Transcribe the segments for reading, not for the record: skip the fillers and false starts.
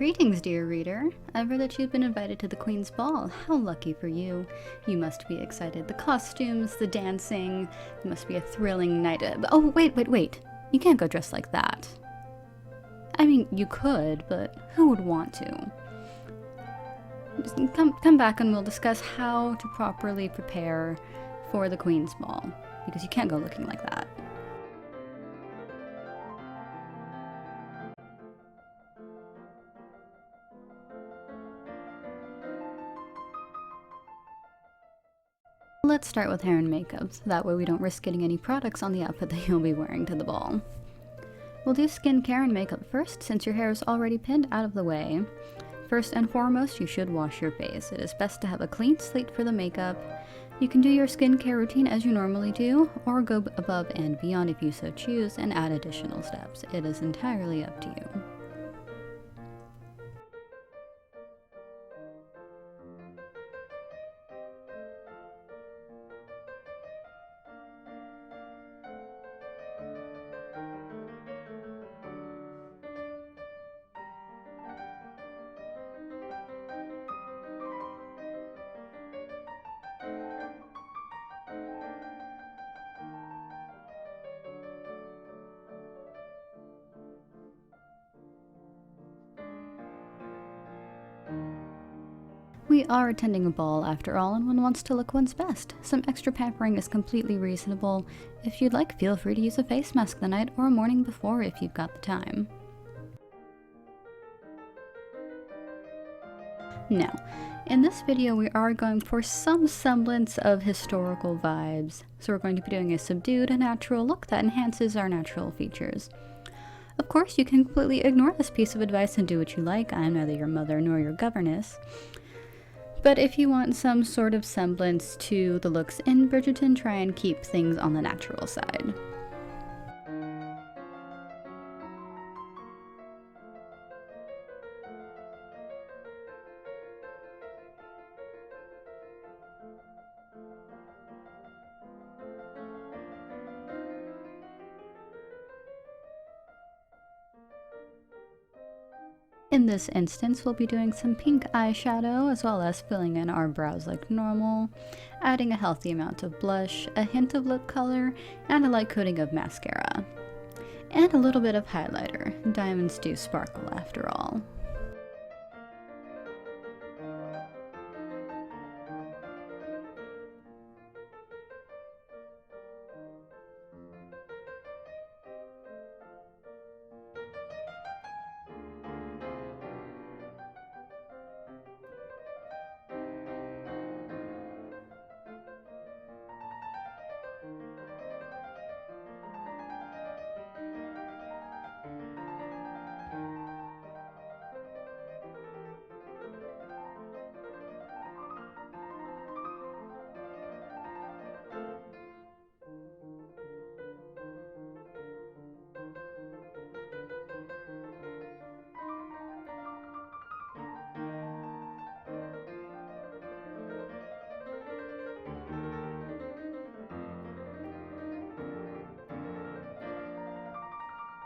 Greetings, dear reader. I've heard that you've been invited to the Queen's Ball. How lucky for you. You must be excited. The costumes, the dancing, it must be a thrilling night. Oh, wait. You can't go dressed like that. I mean, you could, but who would want to? Just come back and we'll discuss how to properly prepare for the Queen's Ball, because you can't go looking like that. Let's start with hair and makeup, so that way we don't risk getting any products on the outfit that you'll be wearing to the ball. We'll do skincare and makeup first, since your hair is already pinned out of the way. First and foremost, you should wash your face. It is best to have a clean slate for the makeup. You can do your skincare routine as you normally do, or go above and beyond if you so choose and add additional steps. It is entirely up to you. We are attending a ball after all, and one wants to look one's best. Some extra pampering is completely reasonable. If you'd like, feel free to use a face mask the night or morning before if you've got the time. Now, in this video we are going for some semblance of historical vibes, so we're going to be doing a subdued, natural look that enhances our natural features. Of course, you can completely ignore this piece of advice and do what you like. I am neither your mother nor your governess. But if you want some sort of semblance to the looks in Bridgerton, try and keep things on the natural side. In this instance, we'll be doing some pink eyeshadow, as well as filling in our brows like normal, adding a healthy amount of blush, a hint of lip color, and a light coating of mascara. And a little bit of highlighter. Diamonds do sparkle after all.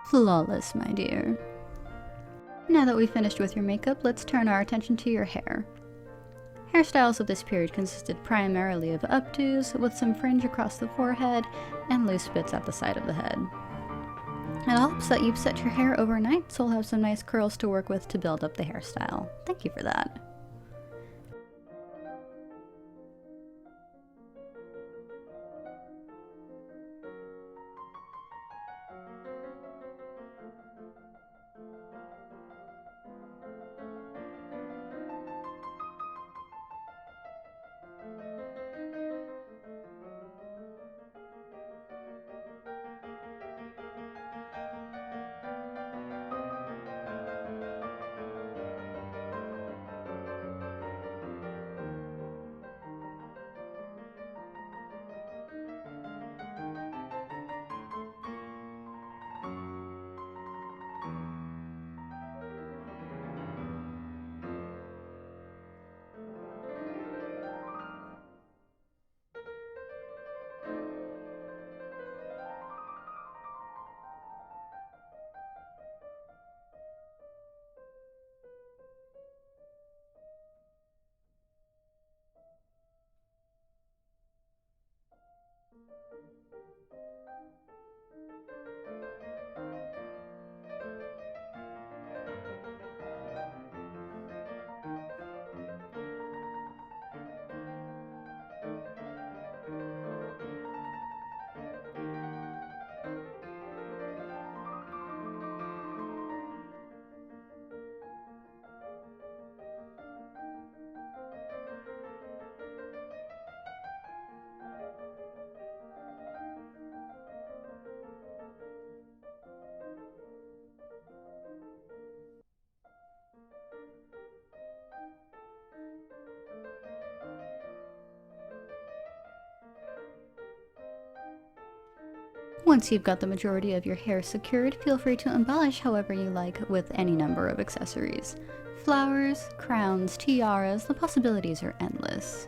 Flawless, my dear. Now that we've finished with your makeup, let's turn our attention to your hair. Hairstyles of this period consisted primarily of updos, with some fringe across the forehead and loose bits at the side of the head. It helps that you've set your hair overnight, so we'll have some nice curls to work with to build up the hairstyle. Thank you for that. Once you've got the majority of your hair secured, feel free to embellish however you like with any number of accessories. Flowers, crowns, tiaras, the possibilities are endless.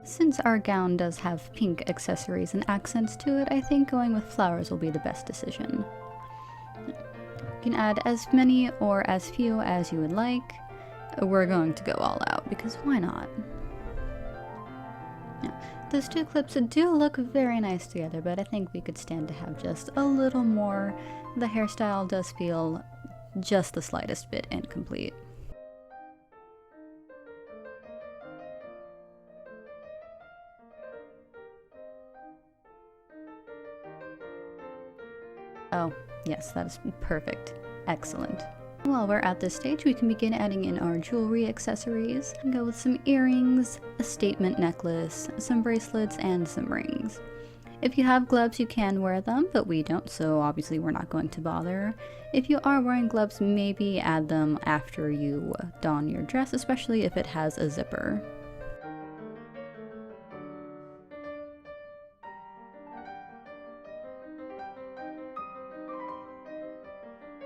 Since our gown does have pink accessories and accents to it, I think going with flowers will be the best decision. You can add as many or as few as you would like. We're going to go all out, because why not? Now, those two clips do look very nice together, but I think we could stand to have just a little more. The hairstyle does feel just the slightest bit incomplete. Oh, yes, that is perfect. Excellent. While we're at this stage, we can begin adding in our jewelry accessories. Go with some earrings, a statement necklace, some bracelets, and some rings. If you have gloves, you can wear them, but we don't, so obviously we're not going to bother. If you are wearing gloves, maybe add them after you don your dress, especially if it has a zipper.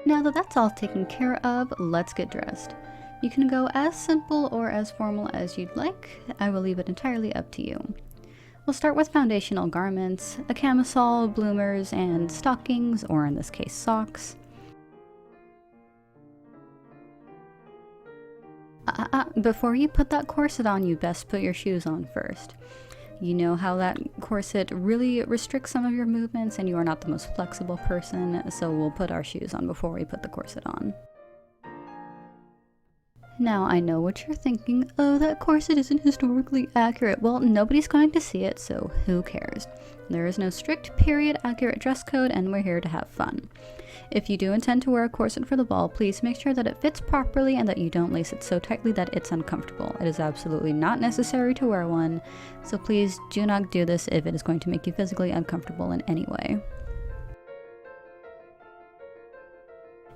Now that that's all taken care of, let's get dressed. You can go as simple or as formal as you'd like. I will leave it entirely up to you. We'll start with foundational garments, a camisole, bloomers, and stockings, or in this case socks. Before you put that corset on, you best put your shoes on first. You know how that corset really restricts some of your movements and you are not the most flexible person, so we'll put our shoes on before we put the corset on. Now I know what you're thinking, oh, that corset isn't historically accurate. Well, nobody's going to see it, so who cares? There is no strict period accurate dress code and we're here to have fun. If you do intend to wear a corset for the ball, please make sure that it fits properly and that you don't lace it so tightly that it's uncomfortable. It is absolutely not necessary to wear one, so please do not do this if it is going to make you physically uncomfortable in any way.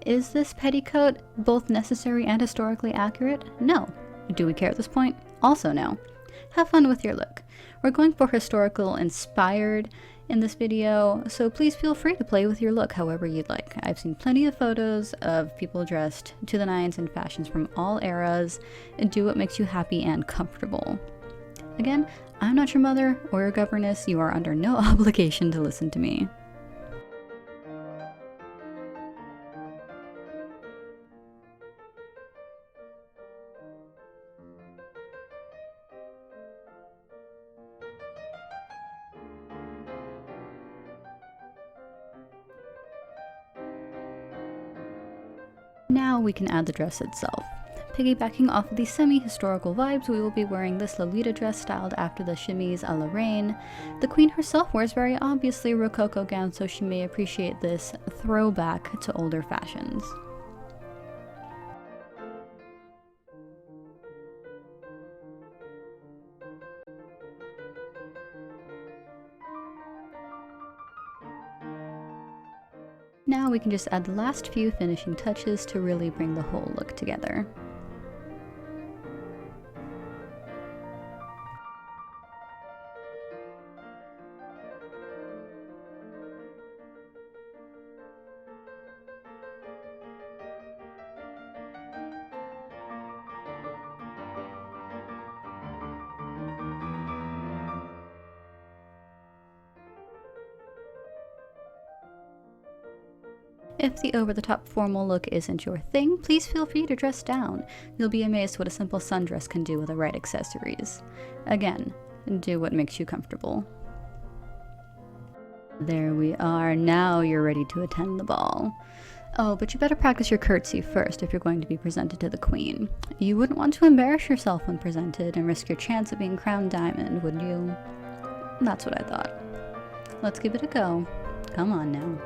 Is this petticoat both necessary and historically accurate? No. Do we care at this point? Also no. Have fun with your look. We're going for historical inspired in this video, so please feel free to play with your look however you'd like. I've seen plenty of photos of people dressed to the nines in fashions from all eras, and do what makes you happy and comfortable. Again, I'm not your mother or your governess. You are under no obligation to listen to me. Now we can add the dress itself. Piggybacking off of the semi-historical vibes, we will be wearing this Lolita dress styled after the chemise a la reine. The queen herself wears very obviously a Rococo gown, so she may appreciate this throwback to older fashions. Now we can just add the last few finishing touches to really bring the whole look together. If the over-the-top formal look isn't your thing, please feel free to dress down. You'll be amazed what a simple sundress can do with the right accessories. Again, do what makes you comfortable. There we are, now you're ready to attend the ball. Oh, but you better practice your curtsy first if you're going to be presented to the queen. You wouldn't want to embarrass yourself when presented and risk your chance of being crowned diamond, would you? That's what I thought. Let's give it a go. Come on now.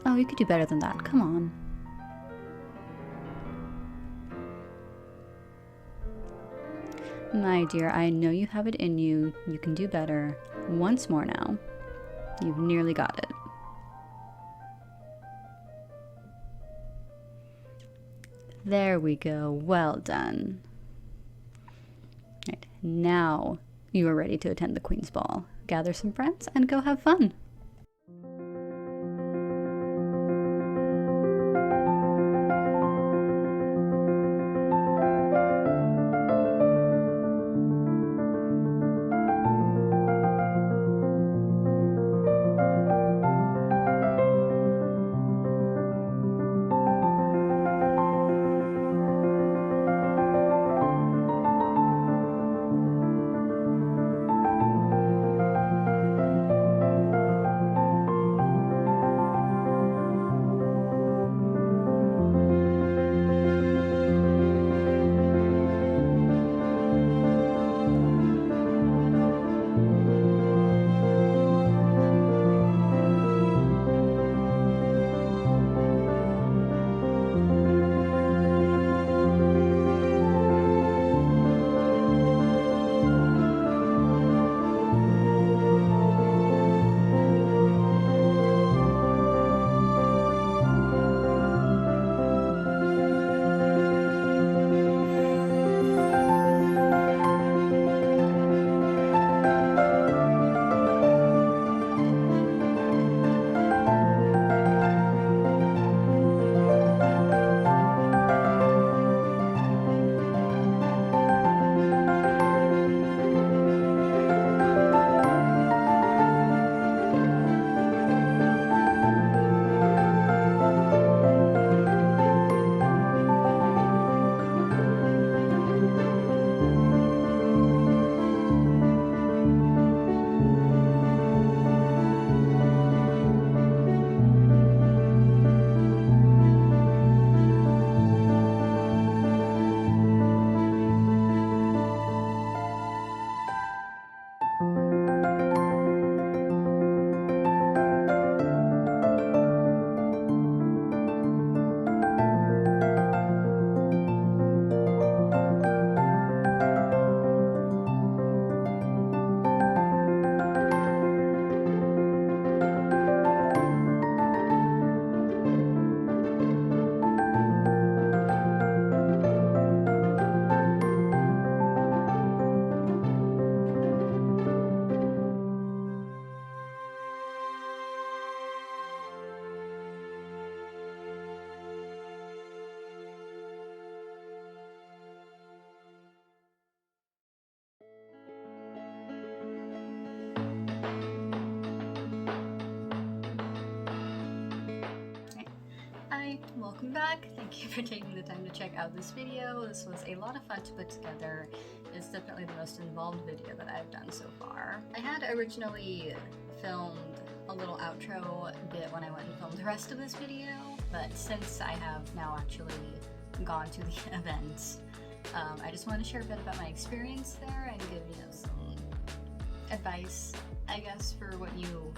Oh, you could do better than that. Come on. My dear, I know you have it in you. You can do better. Once more now. You've nearly got it. There we go. Well done. Right, now you are ready to attend the Queen's Ball. Gather some friends and go have fun. Hi, welcome back. Thank you for taking the time to check out this video. This was a lot of fun to put together. It's definitely the most involved video that I've done so far. I had originally filmed a little outro bit when I went and filmed the rest of this video, but since I have now actually gone to the event, I just want to share a bit about my experience there and give some advice, I guess, for what you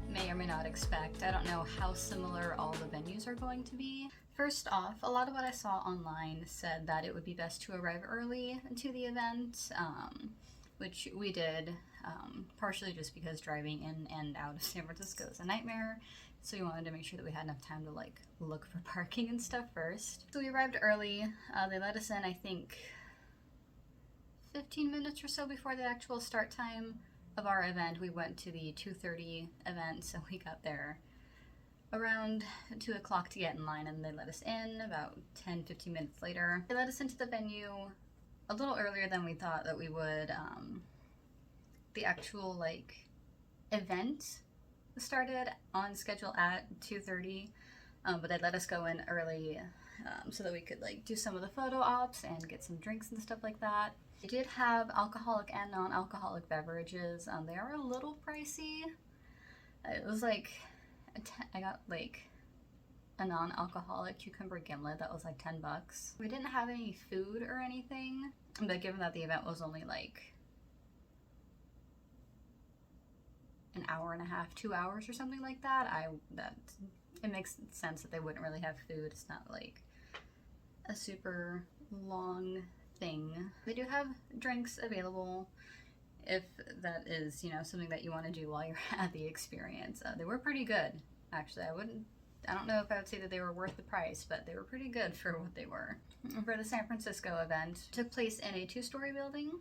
may or may not expect. I don't know how similar all the venues are going to be. First off, a lot of what I saw online said that it would be best to arrive early to the event, which we did, partially just because driving in and out of San Francisco is a nightmare, so we wanted to make sure that we had enough time to look for parking and stuff first. So we arrived early. They let us in, I think, 15 minutes or so before the actual start time of our event. We went to the 2:30 event, so we got there around 2 o'clock to get in line, and they let us in about 10-15 minutes later. They let us into the venue a little earlier than we thought that we would. The actual event started on schedule at 2:30, but they let us go in early so that we could do some of the photo ops and get some drinks and stuff like that. They did have alcoholic and non-alcoholic beverages. They are a little pricey. It was I got a non-alcoholic cucumber gimlet that was $10. We didn't have any food or anything, but given that the event was only an hour and a half, 2 hours or something like that, it makes sense that they wouldn't really have food. It's not a super long thing. They do have drinks available if that is, you know, something that you want to do while you're at the experience. They were pretty good, actually. I don't know if I would say that they were worth the price, but they were pretty good for what they were. For the San Francisco event, it took place in a 2-story building.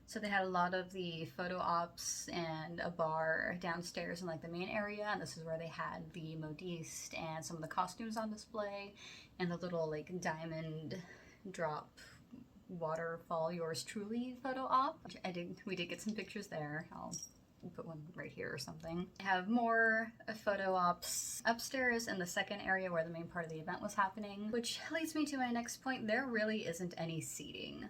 So they had a lot of the photo ops and a bar downstairs in like the main area, and this is where they had the modiste and some of the costumes on display, and the little like diamond drop waterfall yours truly photo op. We did get some pictures there. I'll put one right here or something. I have more photo ops upstairs in the second area where the main part of the event was happening, which leads me to my next point. There really isn't any seating.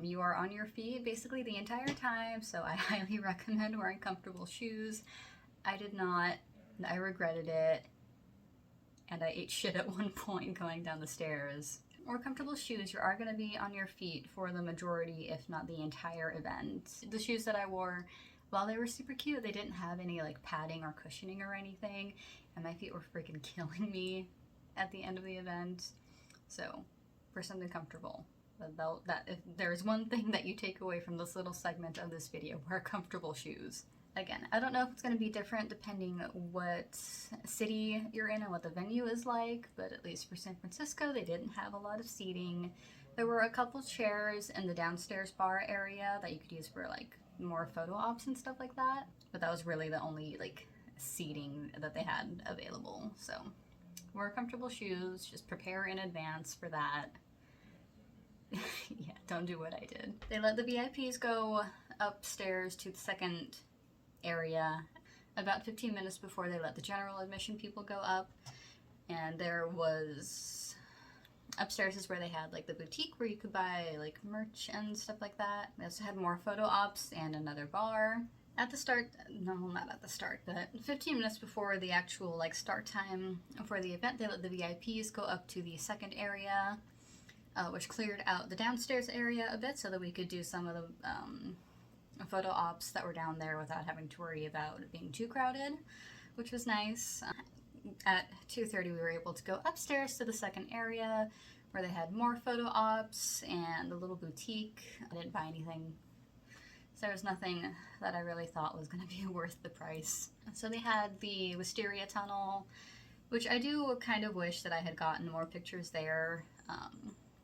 You are on your feet basically the entire time, so I highly recommend wearing comfortable shoes. I did not. I regretted it, and I ate shit at one point going down the stairs. Wear comfortable shoes. You are going to be on your feet for the majority, if not the entire event. The shoes that I wore, while they were super cute, they didn't have any like padding or cushioning or anything, and my feet were freaking killing me at the end of the event. So, for something comfortable. That if there's one thing that you take away from this little segment of this video, wear comfortable shoes. Again, I don't know if it's going to be different depending what city you're in and what the venue is like, but at least for San Francisco, they didn't have a lot of seating. There were a couple chairs in the downstairs bar area that you could use for like more photo ops and stuff like that, but that was really the only like seating that they had available. So wear comfortable shoes, just prepare in advance for that. Yeah, don't do what I did. They let the VIPs go upstairs to the second area about 15 minutes before they let the general admission people go up. And there was... upstairs is where they had like the boutique where you could buy like merch and stuff like that. They also had more photo ops and another bar. At the start, no, not at the start, but 15 minutes before the actual like start time for the event, they let the VIPs go up to the second area. Which cleared out the downstairs area a bit so that we could do some of the photo ops that were down there without having to worry about it being too crowded, which was nice. At 2:30 we were able to go upstairs to the second area where they had more photo ops and a little boutique. I didn't buy anything, so there was nothing that I really thought was going to be worth the price. So they had the Wisteria Tunnel, which I do kind of wish that I had gotten more pictures there.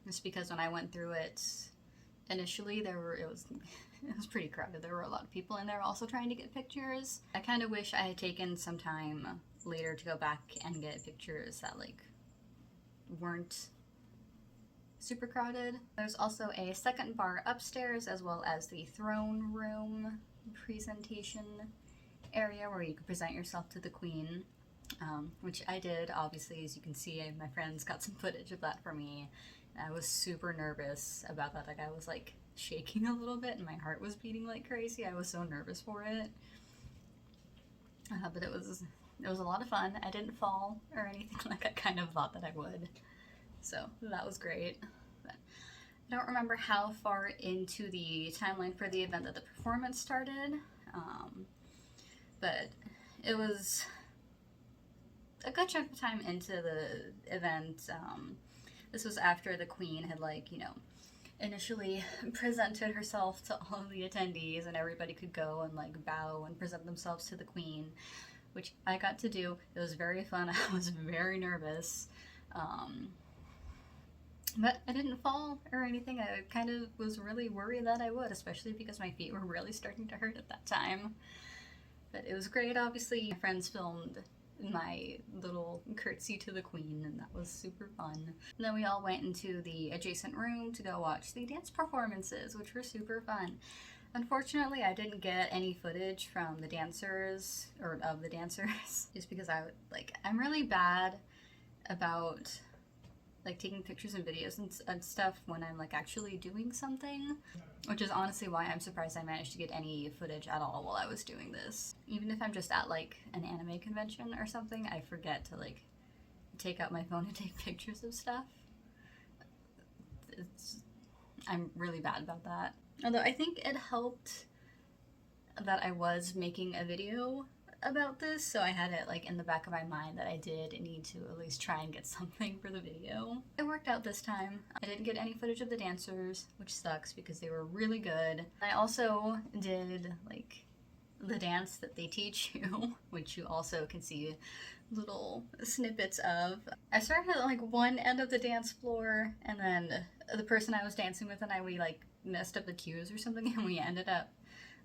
Just because when I went through it initially, it was pretty crowded. There were a lot of people in there also trying to get pictures. I kind of wish I had taken some time later to go back and get pictures that like weren't super crowded. There's also a second bar upstairs as well as the throne room presentation area where you could present yourself to the Queen. Which I did, obviously, as you can see. My friends got some footage of that for me. I was super nervous about that. Like, I was like shaking a little bit and my heart was beating like crazy. I was so nervous for it. But it was a lot of fun. I didn't fall or anything like I kind of thought that I would. So that was great. But I don't remember how far into the timeline for the event that the performance started. But it was a good chunk of time into the event. This was after the Queen had, like, you know, initially presented herself to all of the attendees and everybody could go and like bow and present themselves to the Queen, which I got to do. It was very fun. I was very nervous. But I didn't fall or anything. I kind of was really worried that I would, especially because my feet were really starting to hurt at that time. But it was great. Obviously, my friends filmed my little curtsy to the Queen, and that was super fun. And then we all went into the adjacent room to go watch the dance performances, which were super fun. Unfortunately, I didn't get any footage from the dancers, or of the dancers, just because I'm really bad about like taking pictures and videos and stuff when I'm like actually doing something, which is honestly why I'm surprised I managed to get any footage at all while I was doing this. Even if I'm just at like an anime convention or something, I forget to like take out my phone and take pictures of stuff. I'm really bad about that. Although I think it helped that I was making a video about this, so I had it like in the back of my mind that I did need to at least try and get something for the video. It worked out this time. I didn't get any footage of the dancers, which sucks because they were really good. I also did like the dance that they teach you, which you also can see little snippets of. I started at like one end of the dance floor, and then the person I was dancing with and we like messed up the cues or something, and we ended up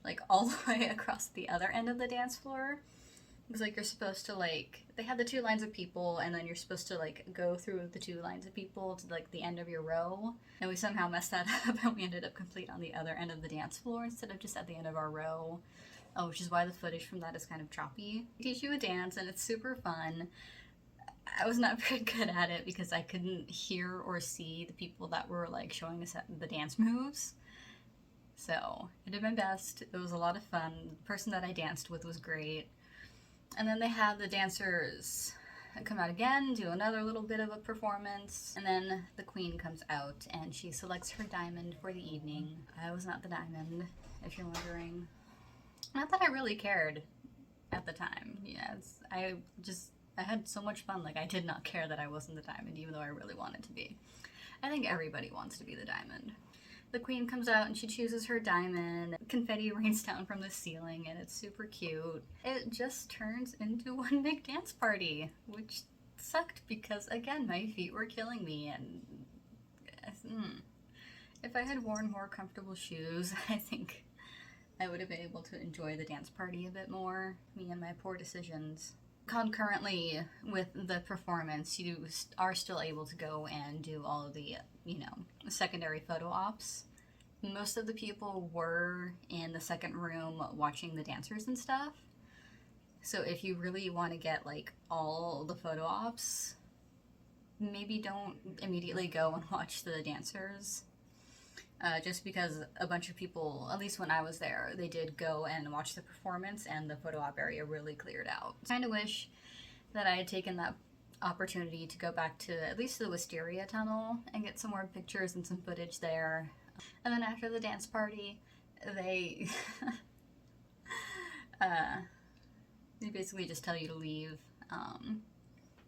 like all the way across the other end of the dance floor. Because like you're supposed to like, they had the 2 lines of people, and then you're supposed to like go through the 2 lines of people to like the end of your row, and we somehow messed that up and we ended up complete on the other end of the dance floor instead of just at the end of our row. Which is why the footage from that is kind of choppy. They teach you a dance and it's super fun. I was not very good at it because I couldn't hear or see the people that were like showing us the dance moves. So I did my best. It was a lot of fun. The person that I danced with was great. And then they had the dancers come out again, do another little bit of a performance, and then the queen comes out and she selects her diamond for the evening. I was not the diamond, if you're wondering. Not that I really cared at the time. Yeah, I had so much fun. Like, I did not care that I wasn't the diamond, even though I really wanted to be. I think everybody wants to be the diamond. The queen comes out and she chooses her diamond. Confetti rains down from the ceiling and it's super cute. It just turns into one big dance party, which sucked because, again, my feet were killing me, and if I had worn more comfortable shoes, I think I would have been able to enjoy the dance party a bit more. Me and my poor decisions. Concurrently with the performance, you are still able to go and do all of the, secondary photo ops. Most of the people were in the second room watching the dancers and stuff. So if you really want to get like all the photo ops, maybe don't immediately go and watch the dancers. Just because a bunch of people, at least when I was there, they did go and watch the performance and the photo op area really cleared out. I kind of wish that I had taken that opportunity to go back to at least the Wisteria tunnel and get some more pictures and some footage there. And then after the dance party, they they basically just tell you to leave.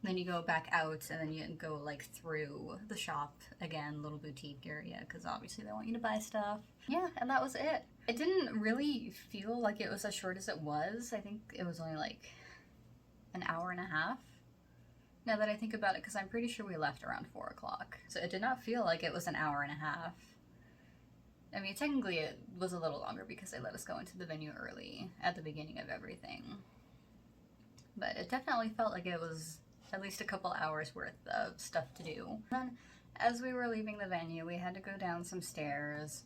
Then you go back out, and then you go like through the shop again, little boutique area, because obviously they want you to buy stuff. Yeah, and that was it. It didn't really feel like it was as short as it was. I think it was only like an hour and a half. Now that I think about it, because I'm pretty sure we left around 4 o'clock. So it did not feel like it was an hour and a half. I mean, technically it was a little longer because they let us go into the venue early at the beginning of everything. But it definitely felt like it was at least a couple hours worth of stuff to do. And then as we were leaving the venue, we had to go down some stairs,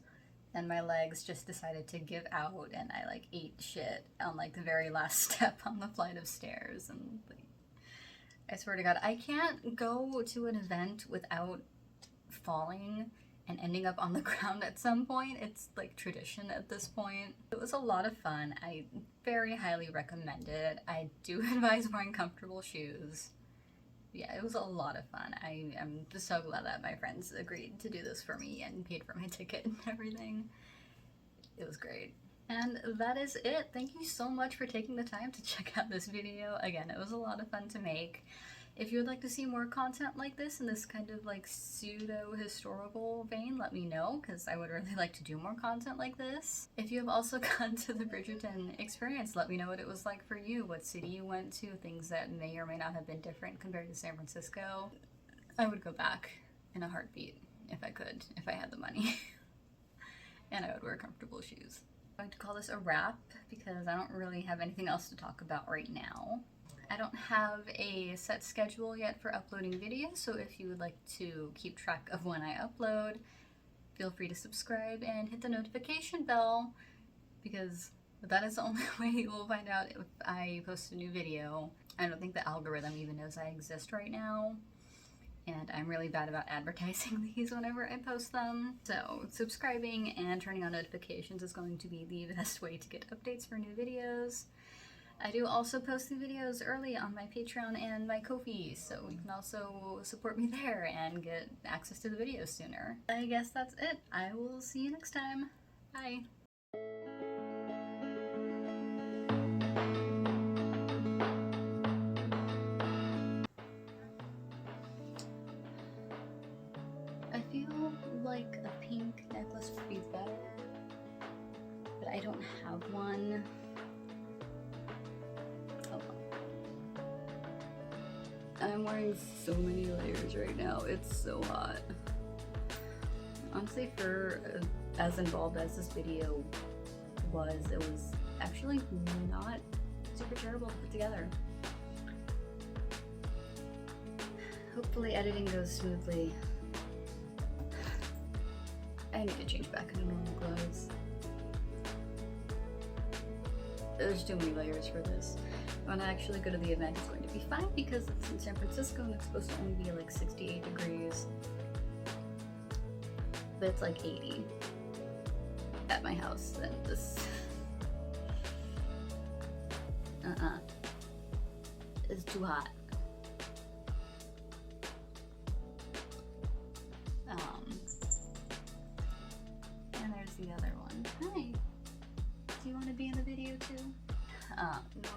and my legs just decided to give out, and I like ate shit on like the very last step on the flight of stairs. And like, I swear to God, I can't go to an event without falling and ending up on the ground at some point. It's like tradition at this point. It was a lot of fun. I very highly recommend it. I do advise wearing comfortable shoes. Yeah, it was a lot of fun. I am just so glad that my friends agreed to do this for me and paid for my ticket and everything. It was great. And that is it. Thank you so much for taking the time to check out this video. Again, it was a lot of fun to make. If you would like to see more content like this in this kind of like pseudo-historical vein, let me know, because I would really like to do more content like this. If you have also gone to the Bridgerton experience, let me know what it was like for you, what city you went to, things that may or may not have been different compared to San Francisco. I would go back in a heartbeat if I could, if I had the money. And I would wear comfortable shoes. I'm going to call this a wrap because I don't really have anything else to talk about right now. I don't have a set schedule yet for uploading videos, so if you would like to keep track of when I upload, feel free to subscribe and hit the notification bell, because that is the only way you will find out if I post a new video. I don't think the algorithm even knows I exist right now, and I'm really bad about advertising these whenever I post them. So subscribing and turning on notifications is going to be the best way to get updates for new videos. I do also post the videos early on my Patreon and my Ko-fi, so you can also support me there and get access to the videos sooner. I guess that's it. I will see you next time. Bye! I don't have one. Oh well. I'm wearing so many layers right now. It's so hot. Honestly, for as involved as this video was, it was actually not super terrible to put together. Hopefully editing goes smoothly. I need to change back into normal clothes. There's too many layers for this. When I actually go to the event, it's going to be fine because it's in San Francisco and it's supposed to only be like 68 degrees. But it's like 80 at my house, and this it's too hot. And there's the other one. Hi, do you want to be in the video too? No,